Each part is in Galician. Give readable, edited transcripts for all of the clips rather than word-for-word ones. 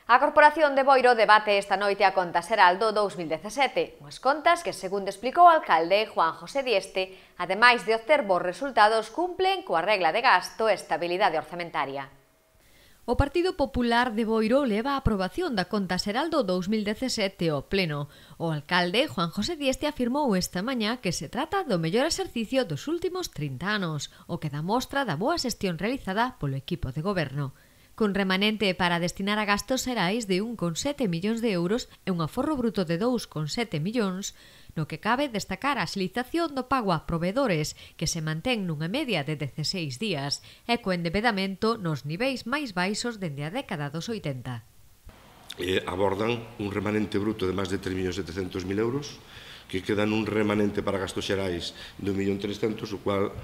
A Corporación de Boiro debate esta noite a Conta Xeral do 2017, unhas contas que, segundo explicou o alcalde Juan José Dieste, ademais de obter bons resultados, cumplen coa regla de gasto e estabilidade orzamentaria. O Partido Popular de Boiro leva a aprobación da Conta Xeral do 2017 ao Pleno. O alcalde Juan José Dieste afirmou esta mañá que se trata do mellor exercicio dos últimos 30 anos, o que dá mostra da boa xestión realizada polo equipo de goberno. Cun remanente para destinar a gastos xerais de 1,7 millóns de euros e un aforro bruto de 2,7 millóns, no que cabe destacar a axilización do pago a provedores, que se mantén nunha media de 16 días, e co endebedamento nos niveis máis baixos dende a década dos 80. Abordan un remanente bruto de máis de 3.700.000 euros, que quedan un remanente para gastos xerais de 1.300.000, o cual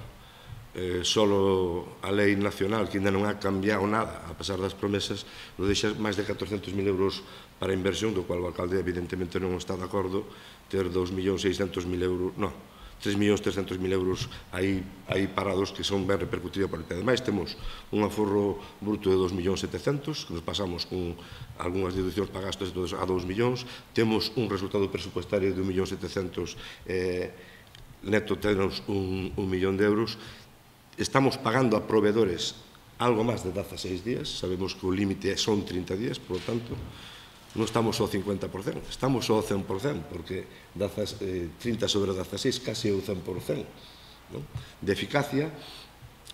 solo a lei nacional, que ainda non ha cambiado nada, a pesar das promesas, nos deixa máis de 400.000 euros para inversión, do cual o alcalde evidentemente non está de acordo ter 2.600.000 euros, non, 3.300.000 euros aí parados, que son ben repercutidos por el PED. Ademais, temos un aforro bruto de 2.700.000, que nos pasamos con algunhas deduccións para gastos a 2 millóns, temos un resultado presupuestario de 1.700.000 neto, temos 1 millón de euros. Estamos pagando a proveedores algo máis de 16 días, sabemos que o límite son 30 días, por lo tanto, non estamos ao 50%, estamos ao 100%, porque 30 sobre 16 case o 100% de eficacia,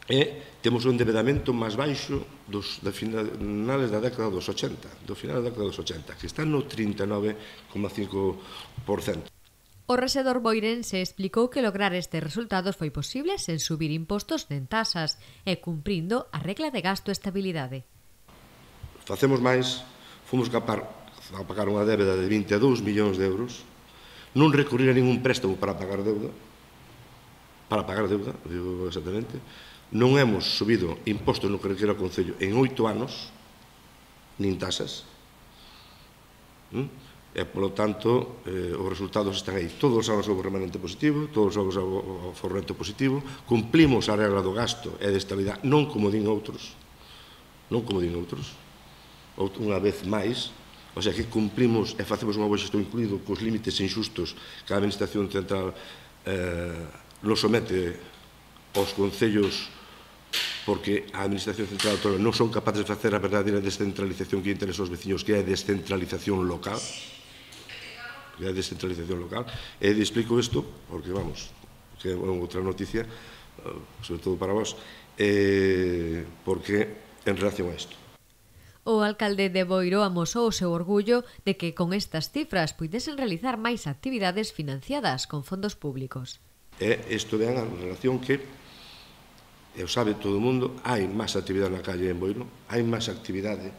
e temos un endebedamento máis baixo de finales da década dos 80, que está no 39,5%. O rexedor boirense explicou que lograr estes resultados foi posible sen subir impostos nen tasas e cumprindo a regla de gasto e estabilidade. Facemos máis, fomos capaz de pagar unha débeda de 22 millóns de euros, non recurrir a ningún préstamo para pagar deuda, digo exactamente, non hemos subido impostos no que require o Concello en 8 anos, nin tasas, e, polo tanto, os resultados están aí. Todos os anos houve remanente positivo, todos os anos houve forrento positivo, cumplimos a regla do gasto e de estabilidade, non como din outros, unha vez máis, o sea que cumplimos e facemos unha boa xestión, incluído cos límites inxustos que a Administración Central nos somete aos concellos, porque a Administración Central non son capaces de facer a verdadeira descentralización que interesa aos veciños, que é a descentralización local, e explico isto porque, vamos, que é outra noticia, sobre todo para vos, porque en relación a isto. O alcalde de Boiro amosou o seu orgullo de que con estas cifras puidesen realizar máis actividades financiadas con fondos públicos. Isto ven a relación que, o sabe todo o mundo, hai máis actividade na calle en Boiro, hai máis actividade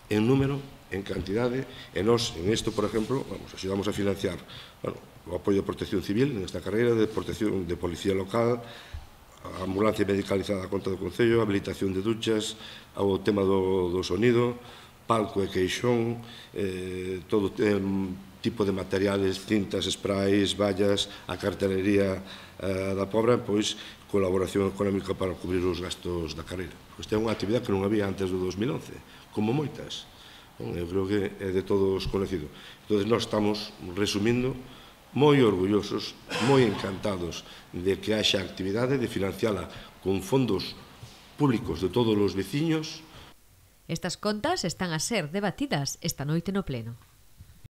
en número, en cantidade, e nós, en isto, por exemplo, axudamos a financiar o apoio de protección civil nesta carreira, de protección de policía local, a ambulancia medicalizada a conta do Concello, a habilitación de duchas, o tema do sonido, palco e queixón, todo tipo de materiales, cintas, sprays, vallas, a cartelería da Pobra, pois colaboración económica para cubrir os gastos da carreira. Esta é unha actividade que non había antes do 2011, como moitas. Eu creo que é de todos conhecido. Entón, nós estamos, resumindo, moi orgullosos, moi encantados de que haxa actividade, de financiala con fondos públicos de todos os veciños. Estas contas están a ser debatidas esta noite no Pleno.